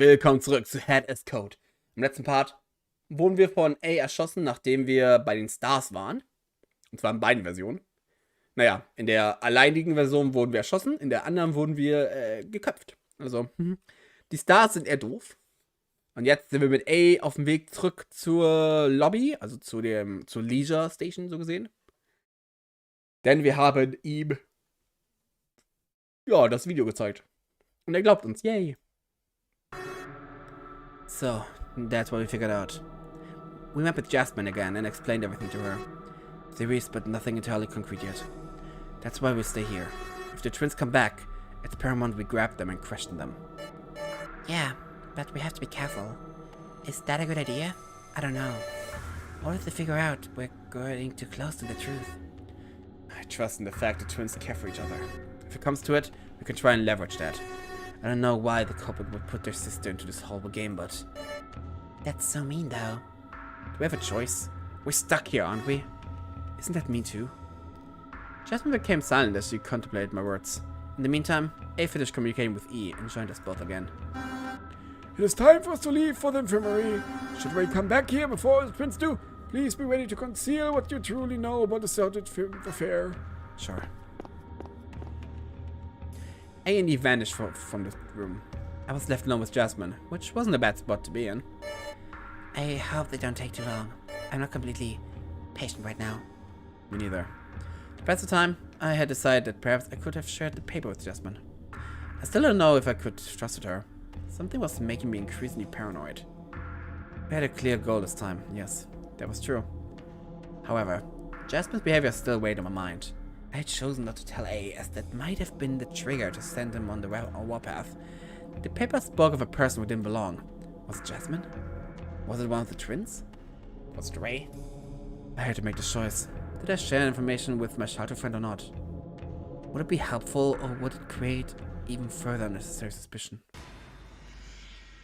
Willkommen zurück zu Head as Code. Im letzten Part wurden wir von A erschossen, nachdem wir bei den Stars waren. Und zwar in beiden Versionen. Naja, in der alleinigen Version wurden wir erschossen, in der anderen wurden wir geköpft. Also, die Stars sind eher doof. Und jetzt sind wir mit A auf dem Weg zurück zur Lobby, also zur Leisure Station, so gesehen. Denn wir haben ihm das Video gezeigt. Und er glaubt uns, yay. So, that's what we figured out. We met with Jasmine again and explained everything to her. Theories, but nothing entirely concrete yet. That's why we'll stay here. If the twins come back, it's paramount we grab them and question them. Yeah, but we have to be careful. Is that a good idea? I don't know. What if they figure out we're getting too close to the truth? I trust in the fact the twins care for each other. If it comes to it, we can try and leverage that. I don't know why the culprit would put their sister into this horrible game, but... That's so mean, though. Do we have a choice? We're stuck here, aren't we? Isn't that mean too? Jasmine became silent as she contemplated my words. In the meantime, A finished communicating with E and joined us both again. It is time for us to leave for the infirmary. Should we come back here before the twins do, please be ready to conceal what you truly know about the started affair. Sure. A and E vanished from the room. I was left alone with Jasmine, which wasn't a bad spot to be in. I hope they don't take too long. I'm not completely patient right now. Me neither. To pass the time, I had decided that perhaps I could have shared the paper with Jasmine. I still don't know if I could have trusted her. Something was making me increasingly paranoid. We had a clear goal this time, yes, that was true. However, Jasmine's behavior still weighed on my mind. I had chosen not to tell A, as that might have been the trigger to send him on the warpath. The paper spoke of a person who didn't belong. Was it Jasmine? Was it one of the twins? Was it Ray? I had to make the choice. Did I share information with my shelter friend or not? Would it be helpful, or would it create even further unnecessary suspicion?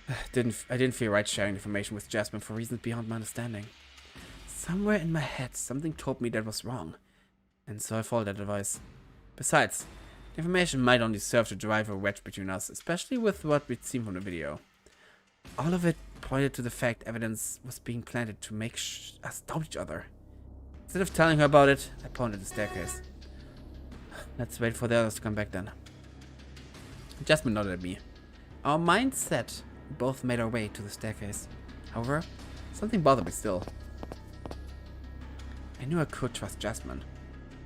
I didn't feel right sharing information with Jasmine for reasons beyond my understanding. Somewhere in my head, something told me that was wrong. And so I followed that advice. Besides, the information might only serve to drive a wedge between us, especially with what we'd seen from the video. All of it pointed to the fact evidence was being planted to make us doubt each other. Instead of telling her about it, I pointed at the staircase. Let's wait for the others to come back then. Jasmine nodded at me. Our minds set, we both made our way to the staircase. However, something bothered me still. I knew I could trust Jasmine.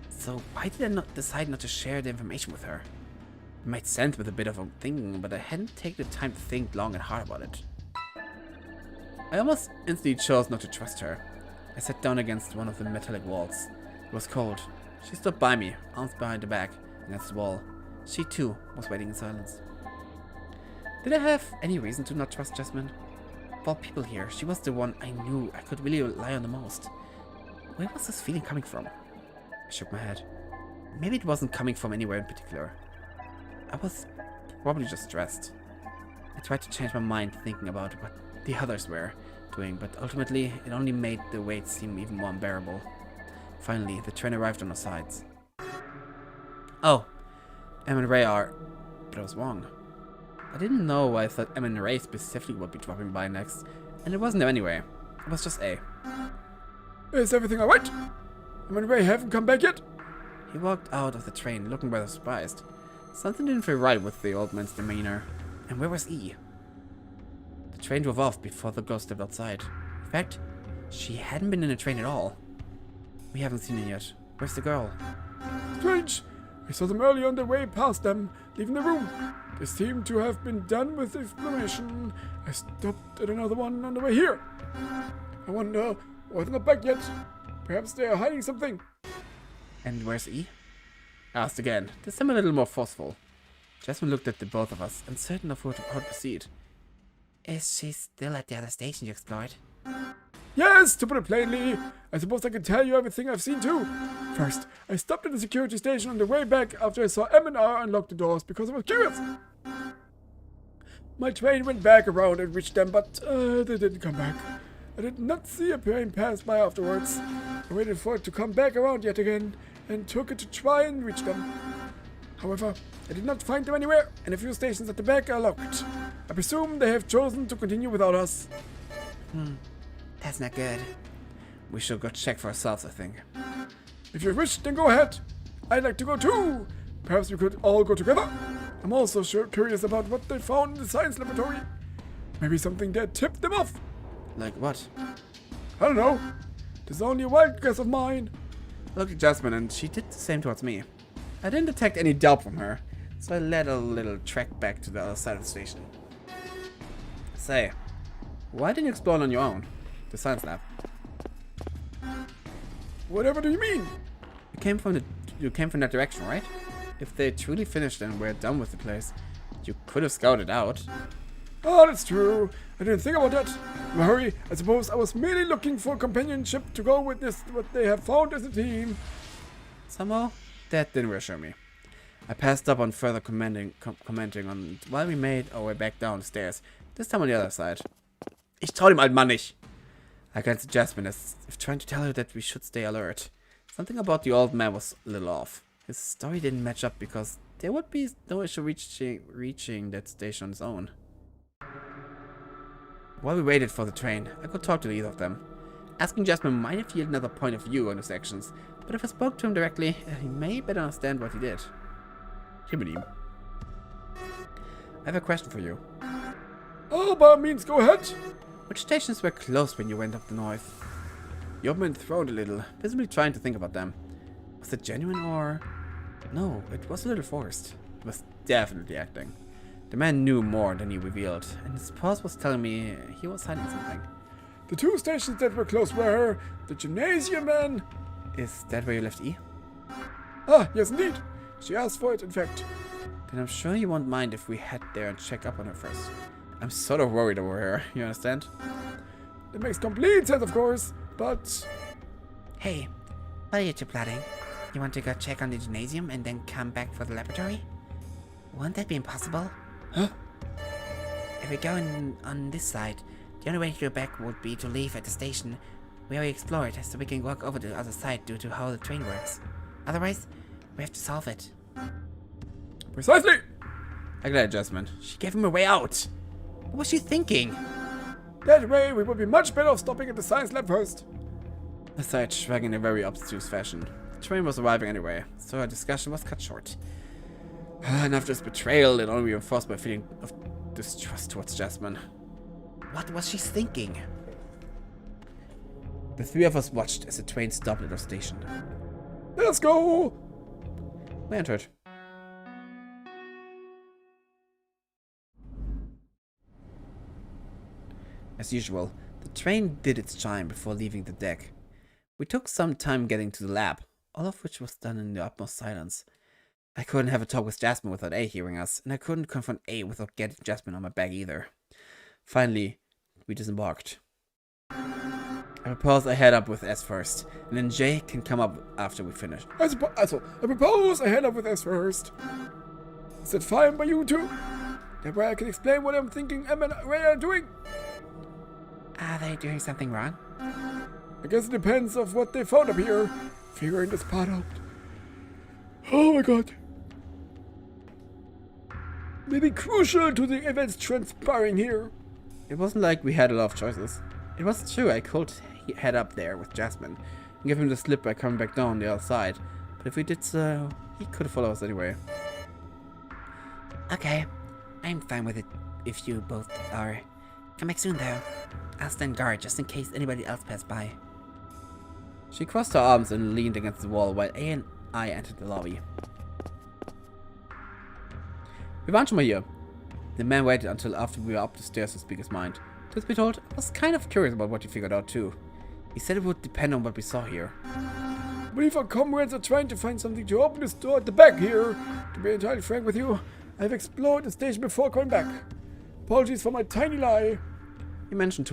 So why did I not decide not to share the information with her? It made sense with a bit of thinking, but I hadn't taken the time to think long and hard about it. I almost instantly chose not to trust her. I sat down against one of the metallic walls. It was cold. She stood by me, arms behind the back, against the wall. She too was waiting in silence. Did I have any reason to not trust Jasmine? Of all people here, she was the one I knew I could really rely on the most. Where was this feeling coming from? I shook my head. Maybe it wasn't coming from anywhere in particular. I was probably just stressed. I tried to change my mind thinking about what the others were doing, but ultimately it only made the wait seem even more unbearable. Finally, the train arrived on our sides. Oh, Em and Ray are... But I was wrong. I didn't know why I thought Em and Ray specifically would be dropping by next, and it wasn't them anyway. It was just A. Is everything alright? Em and Ray haven't come back yet? He walked out of the train, looking rather surprised. Something didn't feel right with the old man's demeanor. And where was E? The train drove off before the girl stepped outside. In fact, she hadn't been in the train at all. We haven't seen her yet. Where's the girl? Strange. I saw them earlier on the way past them, leaving the room. They seem to have been done with the explanation. I stopped at another one on the way here. I wonder why they're not back yet. Perhaps they are hiding something. And where's E? I asked again, this time a little more forceful. Jasmine looked at the both of us, uncertain of how to proceed. Is she still at the other station you explored? Yes, to put it plainly, I suppose I can tell you everything I've seen too. First, I stopped at the security station on the way back after I saw M and R unlock the doors because I was curious. My train went back around and reached them, but they didn't come back. I did not see a train pass by afterwards. I waited for it to come back around yet again and took it to try and reach them. However, I did not find them anywhere, and a few stations at the back are locked. I presume they have chosen to continue without us. That's not good. We should go check for ourselves, I think. If you wish, then go ahead. I'd like to go too. Perhaps we could all go together. I'm also curious about what they found in the science laboratory. Maybe something that tipped them off. Like what? I don't know. It's only a wild guess of mine. I looked at Jasmine and she did the same towards me. I didn't detect any doubt from her, so I led a little trek back to the other side of the station. Say, why didn't you explore on your own? The science lab. Whatever do you mean? You came from that direction, right? If they truly finished and were done with the place, you could have scouted out. Oh, that's true. I didn't think about that. In a hurry, I suppose I was merely looking for companionship to go witness what they have found as a team. Somehow, that didn't reassure me. I passed up on further commenting on while we made our way back down the stairs, this time on the other side. Ich trau dem alten Mann nicht. I glanced at Jasmine as if trying to tell her that we should stay alert. Something about the old man was a little off. His story didn't match up because there would be no issue reaching that station on his own. While we waited for the train, I could talk to either of them. Asking Jasmine might have yielded another point of view on his actions, but if I spoke to him directly, he may better understand what he did. I have a question for you. Oh, by all means, go ahead. Which stations were closed when you went up the north? You opened my throat a little, visibly trying to think about them. Was it genuine or... No, it was a little forced. It was definitely acting. The man knew more than he revealed, and his pulse was telling me he was hiding something. The two stations that were closed were the gymnasium and... Is that where you left E? Ah, yes indeed. She asked for it, in fact. Then I'm sure you won't mind if we head there and check up on her first. I'm sort of worried over her, you understand? It makes complete sense, of course, but... Hey, what are you two plotting? You want to go check on the gymnasium and then come back for the laboratory? Won't that be impossible? Huh? If we go on this side, the only way to go back would be to leave at the station where we explored, so we can walk over to the other side due to how the train works. Otherwise, we have to solve it. Precisely! I glared at Jasmine. She gave him a way out. What was she thinking? That way, we would be much better off stopping at the science lab first. I sighed, shrugging in a very obtuse fashion. The train was arriving anyway, so our discussion was cut short. And after this betrayal, it only reinforced my feeling of distrust towards Jasmine. What was she thinking? The three of us watched as the train stopped at our station. Let's go! We entered. As usual, the train did its chime before leaving the deck. We took some time getting to the lab, all of which was done in the utmost silence. I couldn't have a talk with Jasmine without A hearing us, and I couldn't confront A without getting Jasmine on my back either. Finally, we disembarked. I propose I head up with S first, and then J can come up after we finish. I propose I head up with S first. Is that fine by you two? That way I can explain what I'm thinking Em and Ray are doing. Are they doing something wrong? I guess it depends on what they found up here. Figuring this part out. Oh my god. Maybe crucial to the events transpiring here. It wasn't like we had a lot of choices. It was true I could head up there with Jasmine and give him the slip by coming back down the other side, but if we did so, he could follow us anyway. Okay, I'm fine with it if you both are. Come back soon though. I'll stand guard just in case anybody else passed by. She crossed her arms and leaned against the wall while A and I entered the lobby. Wir waren schon mal hier. The man waited until after we were up the stairs to speak his mind. Truth be told, I was kind of curious about what he figured out too. He said it would depend on what we saw here. I believe our comrades are trying to find something to open this door at the back here. To be entirely frank with you, I've explored the station before coming back. Apologies for my tiny lie. He motioned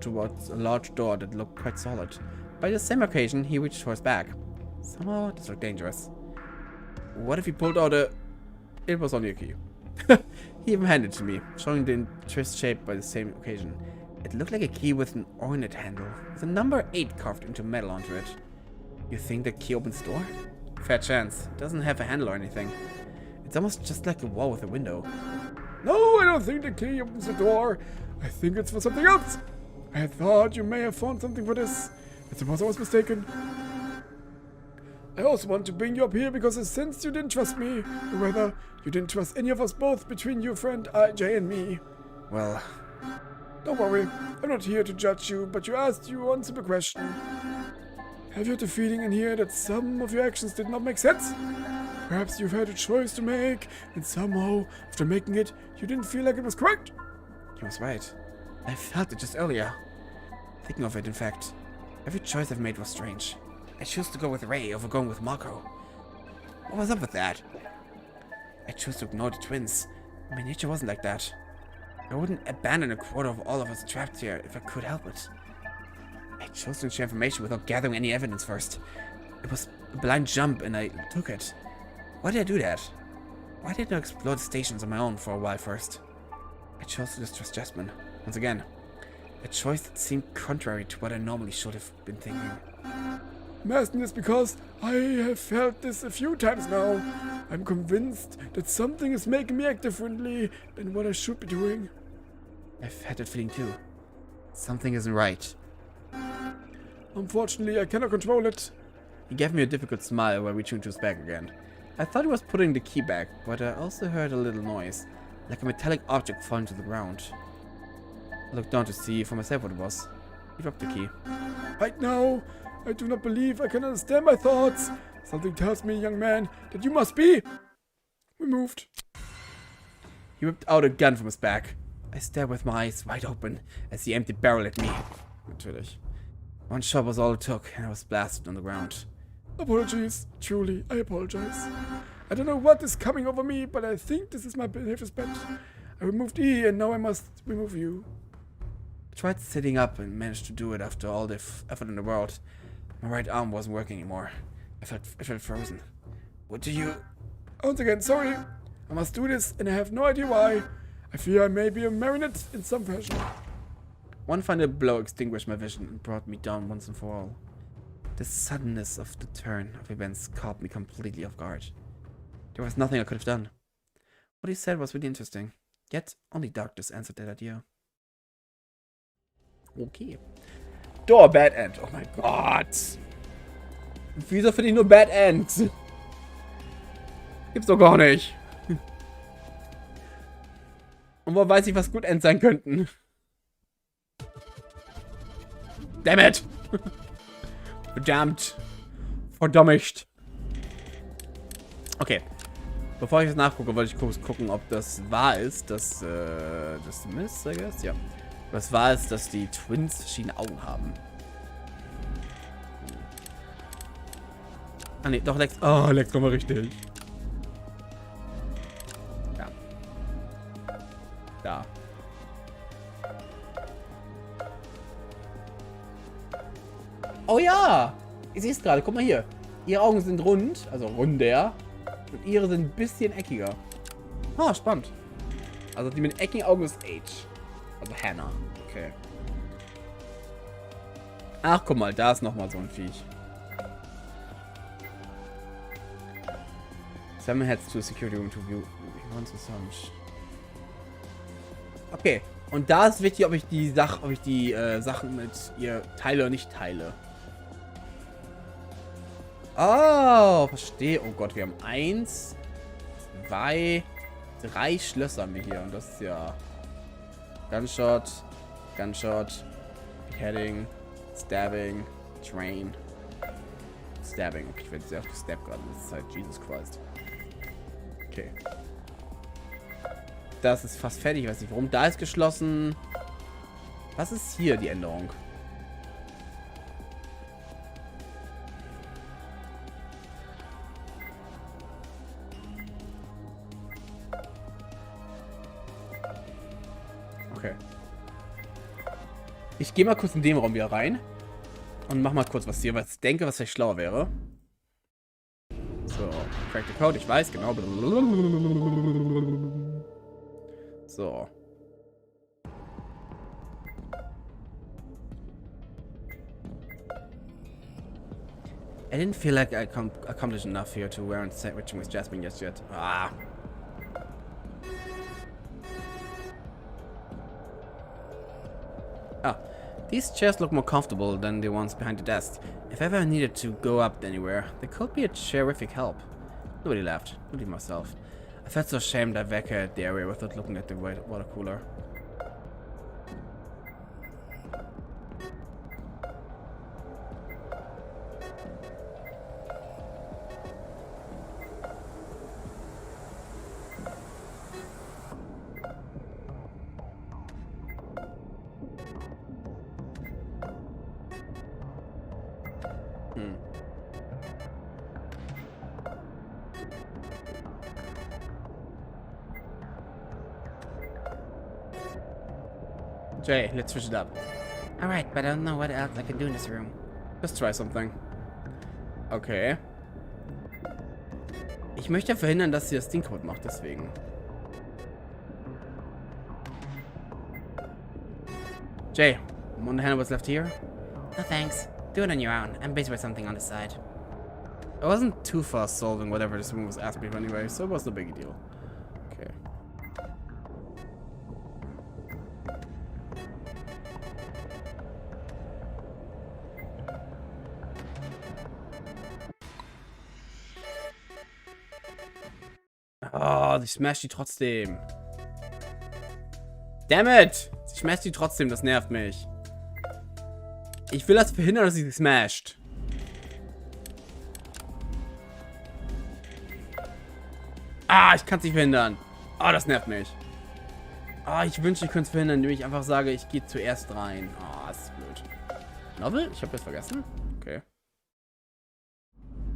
towards a large door that looked quite solid. By the same occasion, he reached for his bag. Somehow, this looked dangerous. What if he pulled out a... It was only a key. He even handed it to me, showing the interest shaped by the same occasion. It looked like a key with an ornate handle, with a number 8 carved into metal onto it. You think the key opens the door? Fair chance. It doesn't have a handle or anything. It's almost just like a wall with a window. No, I don't think the key opens the door. I think it's for something else. I thought you may have found something for this. I suppose I was mistaken. I also want to bring you up here because I sensed you didn't trust me. Or rather, you didn't trust any of us both between your friend IJ and me. Well, Don't worry, I'm not here to judge you, but you asked you one simple question. Have you had the feeling in here that some of your actions did not make sense? Perhaps you've had a choice to make, and somehow, after making it, you didn't feel like it was correct? he was right. I felt it just earlier. Thinking of it, in fact, every choice I've made was strange. I chose to go with Ray over going with Marco. What was up with that? I chose to ignore the twins. My nature wasn't like that. I wouldn't abandon a quarter of all of us trapped here if I could help it. I chose to share information without gathering any evidence first. It was a blind jump and I took it. Why did I do that? Why didn't I explore the stations on my own for a while first? I chose to distrust Jasmine. Once again, a choice that seemed contrary to what I normally should have been thinking. I'm asking this because I have felt this a few times now. I'm convinced that something is making me act differently than what I should be doing. I've had that feeling too. Something isn't right. Unfortunately, I cannot control it. He gave me a difficult smile while reaching to his bag again. I thought he was putting the key back, but I also heard a little noise, like a metallic object falling to the ground. I looked down to see for myself what it was. He dropped the key. Right now, I do not believe I can understand my thoughts. Something tells me, young man, that you must be removed. He whipped out a gun from his back. I stared with my eyes wide open as he aimed the barrel at me. Natürlich. One shot was all it took, and I was blasted on the ground. Apologies. Truly, I apologize. I don't know what is coming over me, but I think this is my safest bet. I removed E, and now I must remove you. I tried sitting up and managed to do it after all the effort in the world. My right arm wasn't working anymore. I felt frozen. What do you... Once again, sorry. I must do this, and I have no idea why. I fear I may be a marionette in some fashion. One final blow extinguished my vision and brought me down once and for all. The suddenness of the turn of events caught me completely off guard. There was nothing I could have done. What he said was really interesting, yet only darkness answered that idea. Okay. Door Bad End. Oh mein Gott. Wieso finde ich nur Bad End? Gibt's doch gar nicht. Und wo weiß ich, was Good End sein könnten? Damn it! Verdammt. Verdammt. Okay. Bevor ich das nachgucke, wollte ich kurz gucken, ob das wahr ist, dass, das Mist, I guess, ja. Was wahr ist, dass die Twins verschiedene Augen haben. Ah ne, doch Lex. Oh, Lex nochmal richtig. Ja. Da. Oh ja! Ich sehe es gerade, guck mal hier. Ihre Augen sind rund, also runder. Und ihre sind ein bisschen eckiger. Ah, spannend. Also die mit eckigen Augen ist Age. Also Hannah. Okay. Ach, guck mal, da ist nochmal so ein Viech. 7 heads to a security room to view. Okay. Und da ist wichtig, ob ich die Sachen mit ihr teile oder nicht teile. Oh, verstehe. Oh Gott, wir haben 1, 2, 3 Schlösser haben wir hier. Und das ist ja Gunshot, Gunshot, Beheading, Stabbing, Train, Stabbing. Okay, ich werde sehr oft gestabbt gerade. Das ist halt Jesus Christ. Okay. Das ist fast fertig. Ich weiß nicht warum. Da ist geschlossen. Was ist hier die Änderung? Okay. Ich gehe mal kurz in den Raum wieder rein. Und mach mal kurz was hier, weil ich denke, was vielleicht schlauer wäre. So, crack the code, ich weiß, genau. So. I didn't feel like I accomplished enough here to warrant sandwiching with Jasmine just yet. Ah. Ah, these chairs look more comfortable than the ones behind the desk. If I ever needed to go up anywhere, they could be a terrific help. Nobody laughed, not even myself. I felt so ashamed I vacated the area without looking at the water cooler. Jay, let's switch it up. Alright, but I don't know what else I can do in this room. Let's try something. Okay. Ich möchte verhindern, dass sie das Ding kaputt macht, deswegen. Jay, want to handle what's left here? No thanks. Do it on your own. I'm busy with something on the side. I wasn't too fast solving whatever this room was asking me for anyway, so it wasn't a big deal. Okay. Oh, sie smasht die trotzdem. Damn it! Sie smasht die trotzdem, das nervt mich. Ich will das verhindern, dass sie smasht. Ah, ich kann es nicht verhindern. Ah, das nervt mich. Ah, ich wünschte, ich könnte es verhindern, indem ich einfach sage, ich gehe zuerst rein. Ah, das ist blöd. Novel? Ich habe das vergessen? Okay.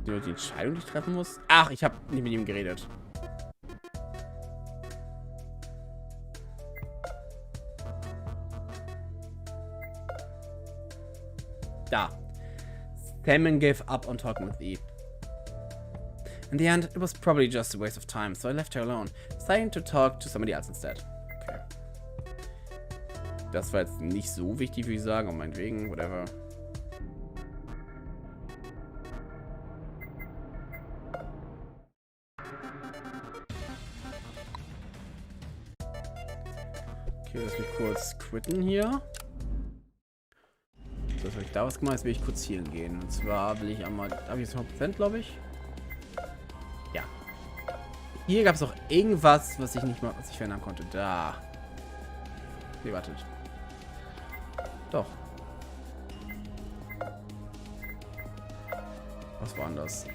Die Entscheidung, die ich treffen muss? Ach, ich habe nicht mit ihm geredet. Da. Salmon gave up on talking with E. In the end, it was probably just a waste of time, so I left her alone, deciding to talk to somebody else instead. Okay. Das war jetzt nicht so wichtig, würde ich sagen, aber meinetwegen, whatever. Okay, lass mich kurz quitten hier. So, jetzt habe ich da was gemacht, jetzt will ich kurz hier gehen. Und zwar will ich einmal, habe ich jetzt 100%, glaube ich. Ja. Hier gab es auch irgendwas, was ich nicht mal, was ich verändern konnte. Da. Nee, wartet. Doch. Was war denn das?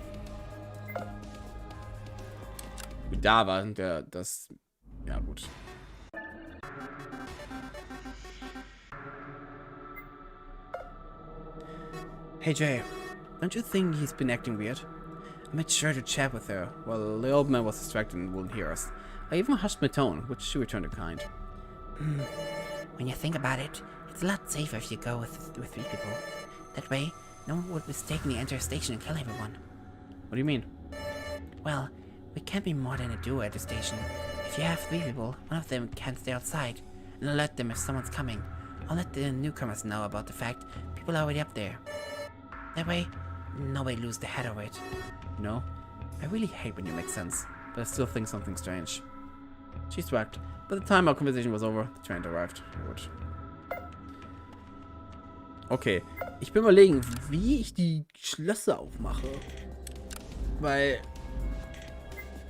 Da war das. Ja, gut. Hey Jay, don't you think he's been acting weird? I made sure to chat with her, while the old man was distracted and wouldn't hear us. I even hushed my tone, which she returned to kind. When you think about it, it's a lot safer if you go with 3 people. That way, no one would mistakenly enter a station and kill everyone. What do you mean? Well, we can't be more than a duo at the station. If you have 3 people, one of them can stay outside and alert them if someone's coming. I'll let the newcomers know about the fact people are already up there. That way, nobody lose their head over it. No? I really hate when you make sense, but I still think something's strange. She's right. By the time our conversation was over, the train arrived. Gut. Okay, ich bin überlegen, wie ich die Schlösser aufmache. Weil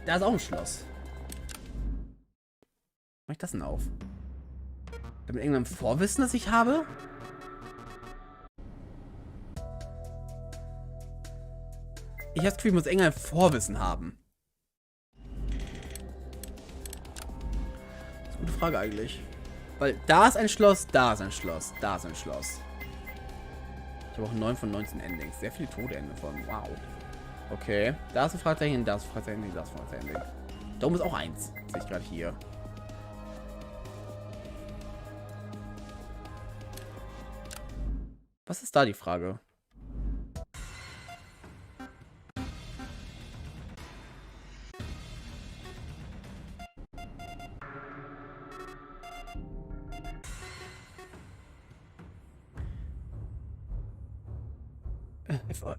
da ist auch ein Schloss. Mach ich das denn auf? Mit irgendeinem Vorwissen, das ich habe? Ich habe das Gefühl, ich muss irgendein Vorwissen haben. Das ist eine gute Frage eigentlich. Weil da ist ein Schloss, da ist ein Schloss, da ist ein Schloss. Ich habe auch 9 von 19 Endings. Sehr viele Tode-Ende von. Wow. Okay. Da ist ein Fragezeichen, da ist ein Fragezeichen, da ist ein Fragezeichen. Da oben ist auch eins. Das sehe ich gerade hier. Was ist da die Frage?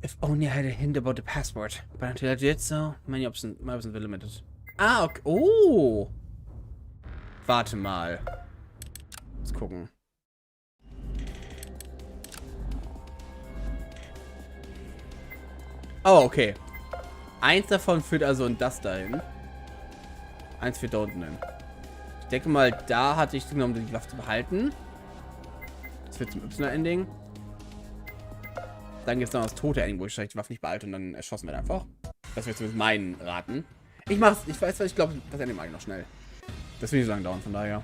If only I had a hint about the password. But until I did so, my options were limited. Ah, okay. Oh! Warte mal. Let's gucken. Oh, okay. Eins davon führt also in das dahin. Eins führt da unten hin. Ich denke mal, da hatte ich genommen, die Waffe zu behalten. Das führt zum Y-Ending. Dann gibt es noch das tote Ending, wo ich die Waffe nicht behalte und dann erschossen werde einfach. Das wird zumindest meinen raten. Ich mach's, ich weiß, was ich glaube, das Ende mag ich noch schnell. Das will nicht so lange dauern, von daher.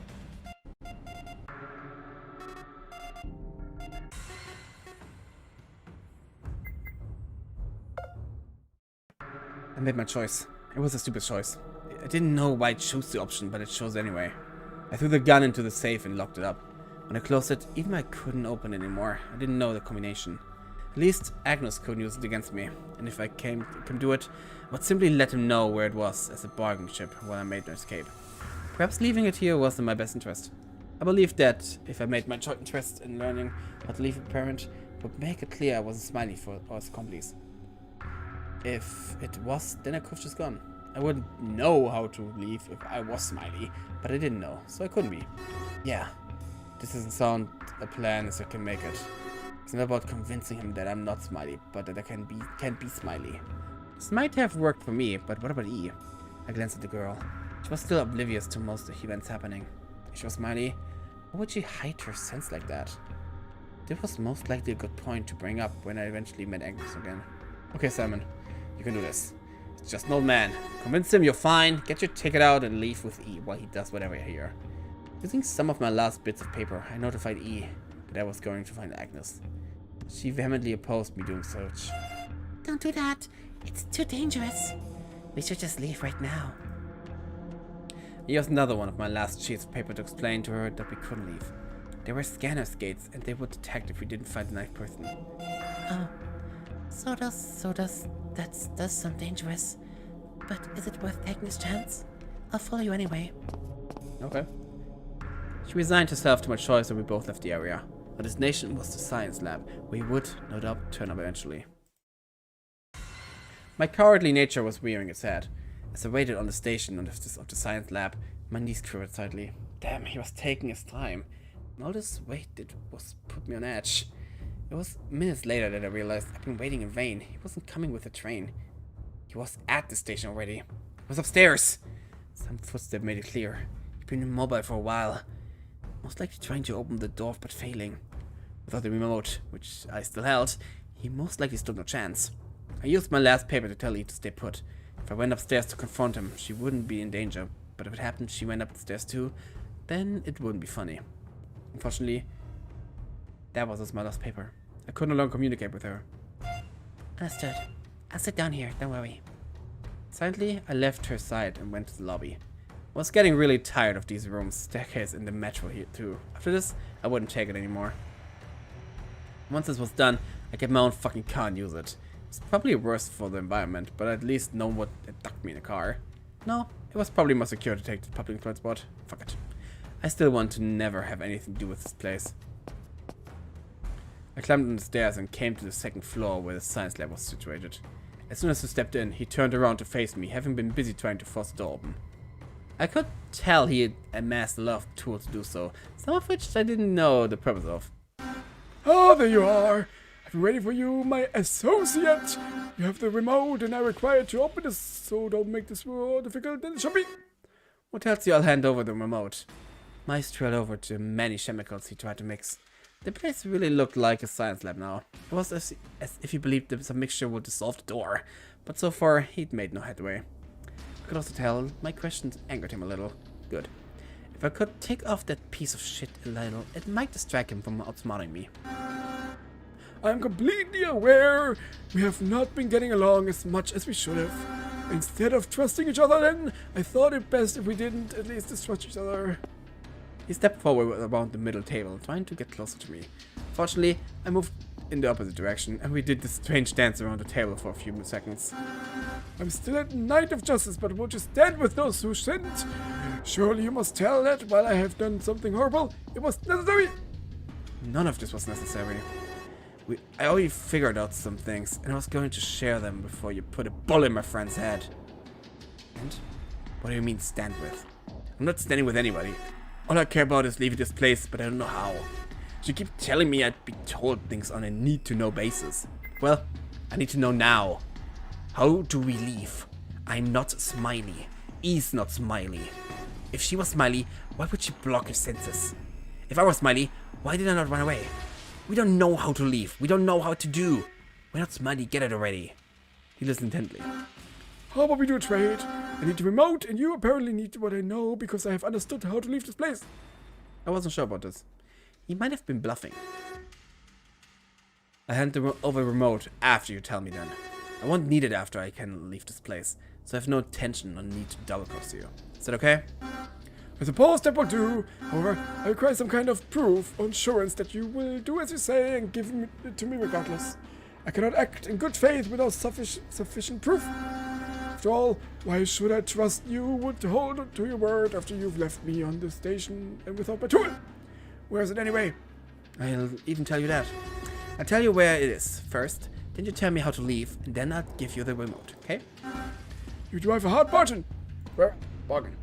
I made my choice. It was a stupid choice. I didn't know why I chose the option, but it chose anyway. I threw the gun into the safe and locked it up. When I closed it, even I couldn't open it anymore. I didn't know the combination. At least Agnes couldn't use it against me, and if I can do it, I would simply let him know where it was as a bargaining chip while I made my escape. Perhaps leaving it here was in my best interest. I believe that if I made my joint interest in learning how to leave a parent, it would make it clear I wasn't smiley for us accomplices. If it was, then I could have just gone. I wouldn't know how to leave if I was smiley, but I didn't know, so I couldn't be. Yeah, this doesn't sound a plan as I can make it. It's not about convincing him that I'm not smiley, but that I can't be smiley. This might have worked for me, but what about E? I glanced at the girl. She was still oblivious to most of the events happening. If she was smiley, why would she hide her sense like that? This was most likely a good point to bring up when I eventually met Agnes again. Okay, Simon, you can do this. It's just an old man. Convince him you're fine, get your ticket out, and leave with E while he does whatever here. Using some of my last bits of paper, I notified E that I was going to find Agnes. She vehemently opposed me doing so. Don't do that. It's too dangerous. We should just leave right now. I used another one of my last sheets of paper to explain to her that we couldn't leave. There were scanner gates, and they would detect if we didn't find the ninth person. Oh, so does some dangerous. But is it worth taking this chance? I'll follow you anyway. Okay. She resigned herself to my choice and we both left the area. Our destination was the science lab, where we would, no doubt, turn up eventually. My cowardly nature was rearing its head. As I waited on the station of the science lab, my knees quivered slightly. Damn, he was taking his time. And all this wait put me on edge. It was minutes later that I realized I'd been waiting in vain. He wasn't coming with the train. He was at the station already. He was upstairs. Some footstep made it clear. He'd been immobile for a while. Most likely trying to open the door but failing. Without the remote, which I still held, he most likely stood no chance. I used my last paper to tell E to stay put. If I went upstairs to confront him, she wouldn't be in danger. But if it happened she went upstairs too, then it wouldn't be funny. Unfortunately, that was my last paper. I could no longer communicate with her. Understood. I'll sit down here, don't worry. Silently, I left her side and went to the lobby. I was getting really tired of these rooms, staircase, and the metro here too. After this, I wouldn't take it anymore. Once this was done, I get my own fucking car and use it. It's probably worse for the environment, but at least no one would abduct me in a car. No, it was probably more secure to take the public transport. Fuck it. I still want to never have anything to do with this place. I climbed on the stairs and came to the second floor where the science lab was situated. As soon as I stepped in, he turned around to face me, having been busy trying to force the door open. I could tell he had amassed a lot of tools to do so, some of which I didn't know the purpose of. Ah, there you are. I've been waiting for you, my associate. You have the remote and are required to open this, so don't make this more difficult than it should be. What tells you I'll hand over the remote? Mice trailed over to many chemicals he tried to mix. The place really looked like a science lab now. It was as if he believed that some mixture would dissolve the door, but so far he'd made no headway. I could also tell my questions angered him a little. Good. If I could take off that piece of shit a little, it might distract him from outsmarting me. I'm completely aware we have not been getting along as much as we should have. Instead of trusting each other then, I thought it best if we didn't at least distrust each other. He stepped forward around the middle table, trying to get closer to me. Fortunately, I moved in the opposite direction, and we did this strange dance around the table for a few seconds. I'm still a knight of justice, but won't you stand with those who sinned? Surely you must tell that while I have done something horrible, it was necessary. None of this was necessary. I already figured out some things, and I was going to share them before you put a bullet in my friend's head. And? What do you mean, stand with? I'm not standing with anybody. All I care about is leaving this place, but I don't know how. You keep telling me I'd be told things on a need-to-know basis. Well, I need to know now. How do we leave? I'm not Smiley. E's not Smiley. If she was Smiley, why would she block her senses? If I was Smiley, why did I not run away? We don't know how to leave. We don't know how to do. We're not Smiley. Get it already. He listened intently. How about we do a trade? I need the remote, and you apparently need what I know because I have understood how to leave this place. I wasn't sure about this. He might have been bluffing. I hand over the remote after you tell me then. I won't need it after I can leave this place, so I have no intention or need to double-cross you. Is that okay? I suppose that will do. However, I require some kind of proof or assurance that you will do as you say and give it to me regardless. I cannot act in good faith without sufficient proof. After all, why should I trust you would hold to your word after you've left me on the station and without my tool? Where is it anyway? I'll even tell you that. I'll tell you where it is first, then you tell me how to leave, and then I'll give you the remote, okay? You drive a hard bargain. Well, bargain.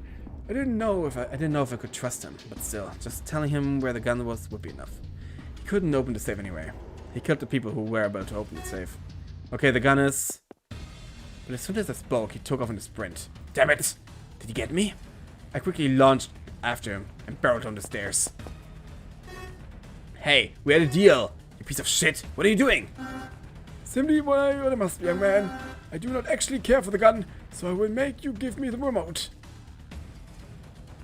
I didn't know if I could trust him, but still, just telling him where the gun was would be enough. He couldn't open the safe anyway. He killed the people who were about to open the safe. Okay, the gun is... But as soon as I spoke, he took off in a sprint. Damn it! Did he get me? I quickly launched after him and barreled down the stairs. Hey, we had a deal! You piece of shit! What are you doing? Simply what I must, young man. I do not actually care for the gun, so I will make you give me the remote.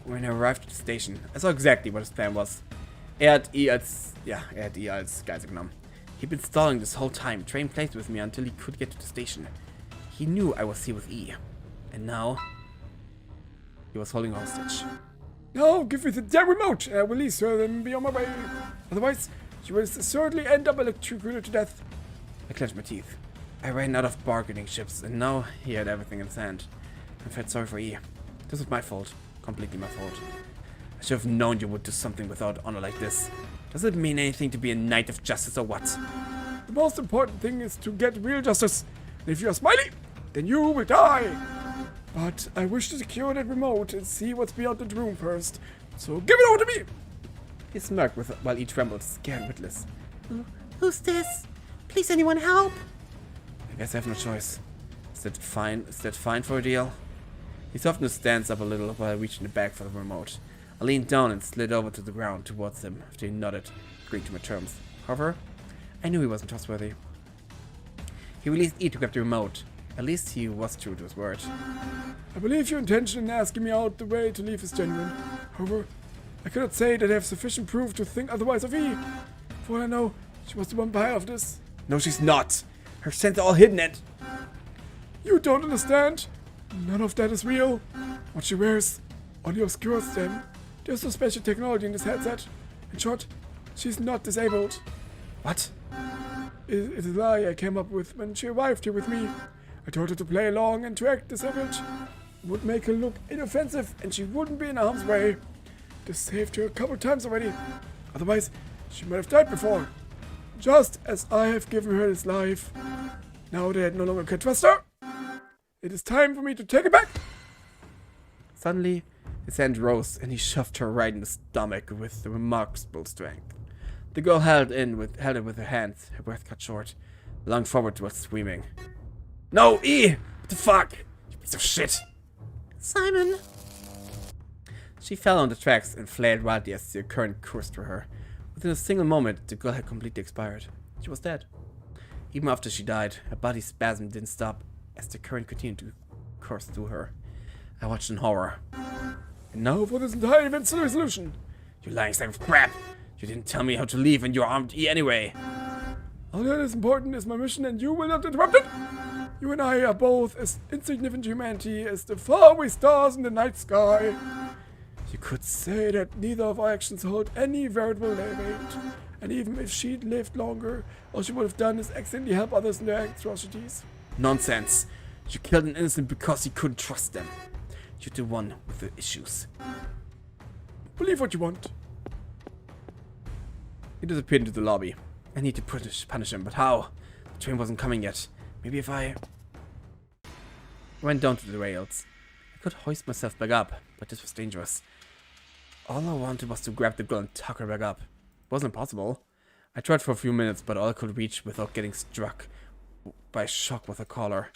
When I arrived at the station, I saw exactly what his plan was. Had E als Geisel genommen. He'd been stalling this whole time, trading places with me until he could get to the station. He knew I was here with E. And now... he was holding hostage. Now give me the damn remote, and I will release her and be on my way. Otherwise, she will certainly end up electrocuted to death. I clenched my teeth. I ran out of bargaining chips, and now he had everything in his hand. I felt sorry for E. This was my fault. Completely my fault. I should have known you would do something without honor like this. Does it mean anything to be a knight of justice or what? The most important thing is to get real justice. And if you are Smiley, then you will die. But I wish to secure that remote and see what's beyond the room first. So give it over to me. He smirked while he trembled, scared witless. Who's this? Please, anyone help? I guess I have no choice. Is that fine? Is that fine for a deal? He softened his stance up a little while reaching the bag for the remote. I leaned down and slid over to the ground towards him after he nodded, agreeing to my terms. However, I knew he wasn't trustworthy. He released E to grab the remote. At least he was true to his word. I believe your intention in asking me out the way to leave is genuine. However, I cannot say that I have sufficient proof to think otherwise of E. For all I know, she was the one behind of this. No, she's not. Her scents are all hidden and... You don't understand. None of that is real. What she wears only obscures them. There's no special technology in this headset. In short, she's not disabled. What? It is a lie I came up with when she arrived here with me. I told her to play along and to act disabled. It would make her look inoffensive and she wouldn't be in harm's way. This saved her a couple times already. Otherwise, she might have died before. Just as I have given her this life. Now that I no longer can trust her, it is time for me to take it back. Suddenly, his hand rose and he shoved her right in the stomach with remarkable strength. The girl held it with her hands, her breath cut short, lunged forward towards screaming. No, E! What the fuck? You piece of shit! Simon! She fell on the tracks and flared wildly as the current coursed through her. Within a single moment, the girl had completely expired. She was dead. Even after she died, her body spasm didn't stop as the current continued to course through her. I watched in horror. And now for this entire event's resolution. You lying sack of crap! You didn't tell me how to leave and you're armed E anyway! All that is important is my mission and you will not interrupt it! You and I are both as insignificant humanity as the faraway stars in the night sky. You could say that neither of our actions hold any veritable weight. And even if she'd lived longer, all she would have done is accidentally help others in their atrocities. Nonsense! You killed an innocent because you couldn't trust them. You're the one with the issues. Believe what you want. He disappeared into the lobby. I need to punish him, but how? The train wasn't coming yet. Maybe if I went down to the rails. I could hoist myself back up, but this was dangerous. All I wanted was to grab the girl and tuck her back up. It wasn't possible. I tried for a few minutes, but all I could reach without getting struck by a shock with a collar.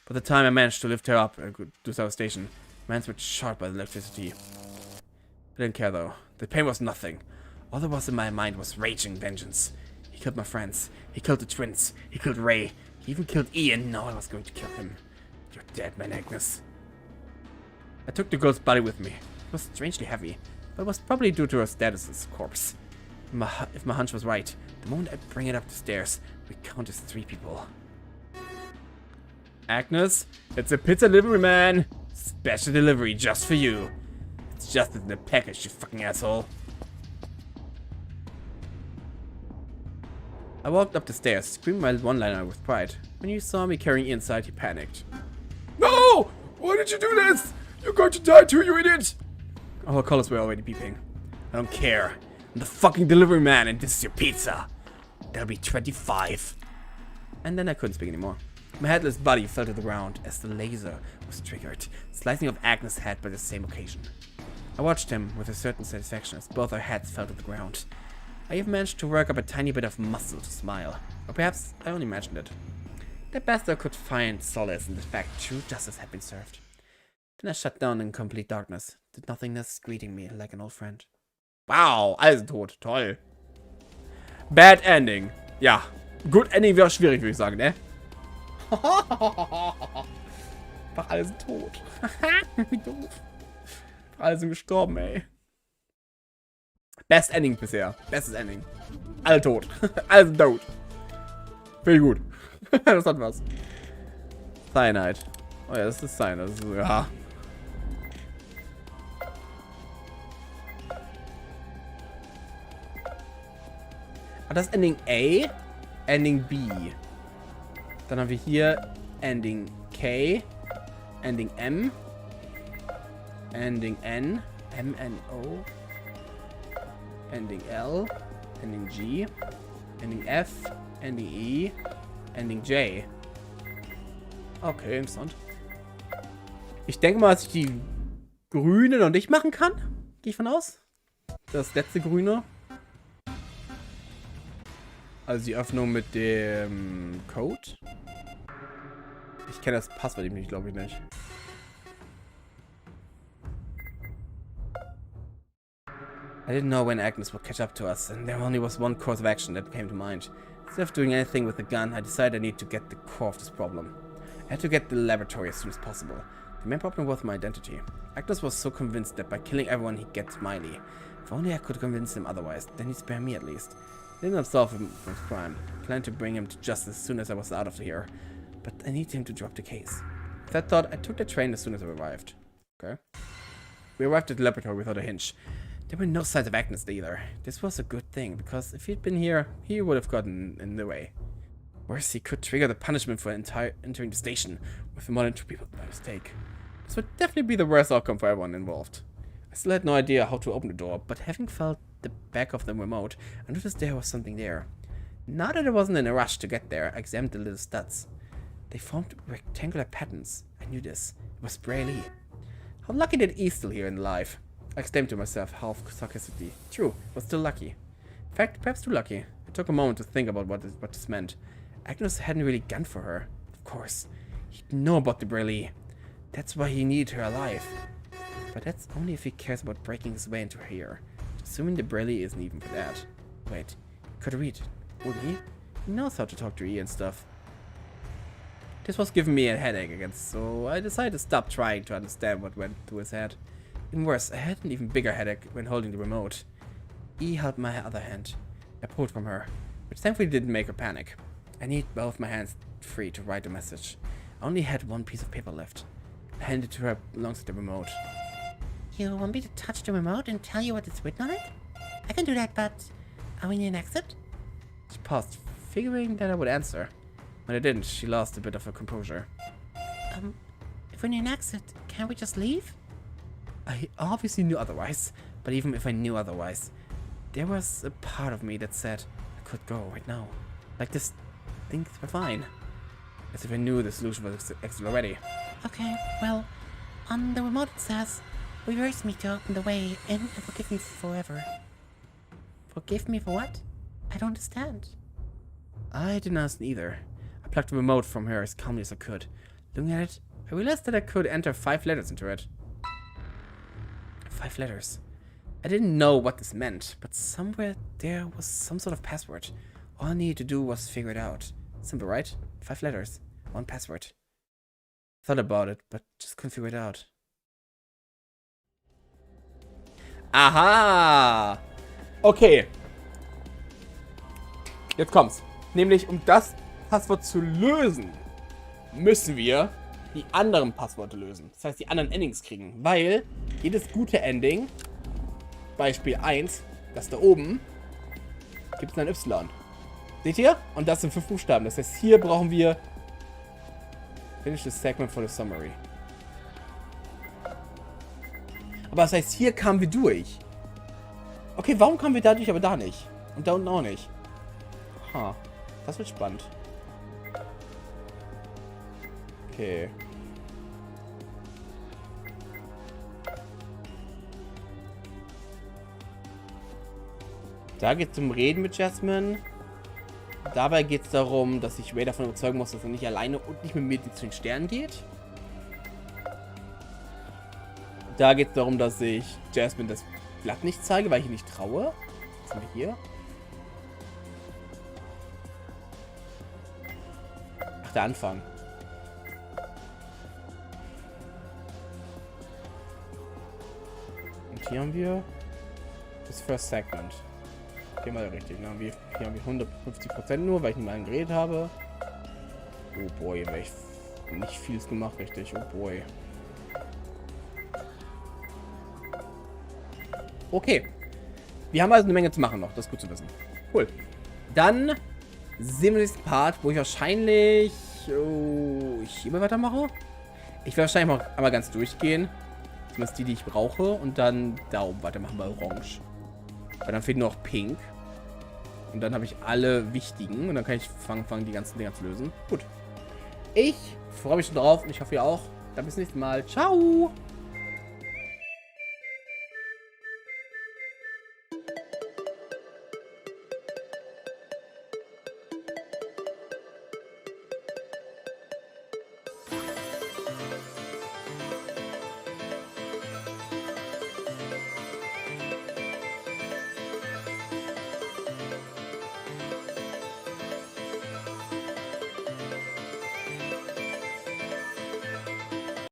By the time I managed to lift her up to South Station, my hands were charred by the electricity. I didn't care though. The pain was nothing. All there was in my mind was raging vengeance. He killed my friends. He killed the twins. He killed Ray. He even killed Ian. Now I was going to kill him. You're dead, man, Agnes. I took the girl's body with me. It was strangely heavy, but it was probably due to her status as a corpse. If my hunch was right, the moment I bring it up the stairs, we count as 3 people. Agnes, it's a pizza delivery man. Special delivery just for you. It's just in the package, you fucking asshole. I walked up the stairs, screaming my one-liner with pride. When he saw me carrying inside, he panicked. No! Why did you do this? You're going to die too, you idiot! All the colors were already beeping. I don't care. I'm the fucking delivery man and this is your pizza. That'll be 25. And then I couldn't speak anymore. My headless body fell to the ground as the laser was triggered, slicing off Agnes' head by the same occasion. I watched him with a certain satisfaction as both our heads fell to the ground. I even managed to work up a tiny bit of muscle to smile. Or perhaps I only imagined it. At best I could find solace in the fact true justice had been served. Then I shut down in complete darkness, the nothingness greeting me like an old friend. Wow, alles tot, toll. Bad ending. Ja, good ending wäre schwierig, würde ich sagen, ne? Einfach alle sind tot. Wie doof. Alle sind gestorben, ey. Best Ending bisher. Bestes Ending. Alle tot. Alle sind tot. Finde ich gut. Das hat was. Cyanide. Oh ja, das ist Cyanide. Das ist, ja. Ah, das ist Ending A. Ending B. Dann haben wir hier Ending K. Ending M. Ending N. M-N-O. Ending L. Ending G. Ending F. Ending E. Ending J. Okay, interessant. Ich denke mal, dass ich die grüne noch nicht machen kann. Gehe ich von aus. Das letzte grüne. Also die Öffnung mit dem Code. Ich kenne das Passwort nämlich, glaube ich, nicht. I didn't know when Agnes would catch up to us, and there only was one course of action that came to mind. Instead of doing anything with the gun, I decided I need to get the core of this problem. I had to get the laboratory as soon as possible. The main problem was my identity. Agnes was so convinced that by killing everyone he'd get Smiley. If only I could convince him otherwise, then he'd spare me at least. I didn't absolve him from his crime. I planned to bring him to justice as soon as I was out of here. But I needed him to drop the case. With that thought, I took the train as soon as I arrived. Okay. We arrived at the laboratory without a hitch. There were no signs of Agnes either. This was a good thing, because if he'd been here, he would have gotten in the way. Worse, he could trigger the punishment for entering the station with more than 2 people by mistake. This would definitely be the worst outcome for everyone involved. I still had no idea how to open the door, but having felt the back of the remote, I noticed there was something there. Now that I wasn't in a rush to get there, I examined the little studs. They formed rectangular patterns. I knew this. It was Braille. How lucky that E's still here and alive. I exclaimed to myself, half sarcastically. True, was still lucky. In fact, perhaps too lucky. I took a moment to think about what this meant. Agnes hadn't really gone for her. Of course. He'd know about the Braille. That's why he needed her alive. But that's only if he cares about breaking his way into here. Assuming the Braille isn't even for that. Wait, he could read, wouldn't he? He knows how to talk to E and stuff. This was giving me a headache again, so I decided to stop trying to understand what went through his head. Even worse, I had an even bigger headache when holding the remote. E held my other hand. I pulled from her, which thankfully didn't make her panic. I needed both my hands free to write the message. I only had one piece of paper left. I handed it to her alongside the remote. You want me to touch the remote and tell you what is written on it? I can do that, but are we near an exit? She paused, figuring that I would answer. When I didn't, she lost a bit of her composure. If we're near an exit, can't we just leave? I obviously knew otherwise, but even if I knew otherwise, there was a part of me that said I could go right now. Like this, things were fine. As if I knew the solution was exit already. Okay, well, on the remote it says, reverse me to open the way in and forgive me forever. Forgive me for what? I don't understand. I didn't understand either. I plucked the remote from her as calmly as I could. Looking at it, I realized that I could enter 5 letters into it. 5 letters. I didn't know what this meant, but somewhere there was some sort of password. All I needed to do was figure it out. Simple, right? 5 letters. 1 password. Thought about it, but just couldn't figure it out. Aha! Okay. Jetzt kommt's. Nämlich, um das Passwort zu lösen, müssen wir die anderen Passworte lösen. Das heißt, die anderen Endings kriegen. Weil jedes gute Ending, Beispiel 1, das da oben, gibt es ein Y. Seht ihr? Und das sind 5 Buchstaben. Das heißt, hier brauchen wir Finish the segment for the summary. Aber das heißt, hier kamen wir durch. Okay, warum kamen wir dadurch aber da nicht? Und da unten auch nicht? Ha, das wird spannend. Okay. Da geht es um Reden mit Jasmine. Dabei geht es darum, dass ich Ray davon überzeugen muss, dass er nicht alleine und nicht mit mir zu den Sternen geht. Da geht es darum, dass ich Jasmine das Blatt nicht zeige, weil ich ihn nicht traue. Was haben wir hier? Ach, der Anfang. Und hier haben wir das First Segment. Okay, mal richtig. Hier haben wir 150% nur, weil ich mit einem geredet habe. Oh boy, weil ich nicht vieles gemacht, richtig. Oh boy. Okay. Wir haben also eine Menge zu machen noch. Das ist gut zu wissen. Cool. Dann sehen wir den nächsten Part, wo ich wahrscheinlich hier weitermache. Ich werde wahrscheinlich mal einmal ganz durchgehen. Zumindest die ich brauche. Und dann da oben weitermachen bei Orange. Weil dann fehlt noch Pink. Und dann habe ich alle wichtigen. Und dann kann ich fangen, die ganzen Dinger zu lösen. Gut. Ich freue mich schon drauf. Und ich hoffe, ihr auch. Dann bis zum nächsten Mal. Ciao.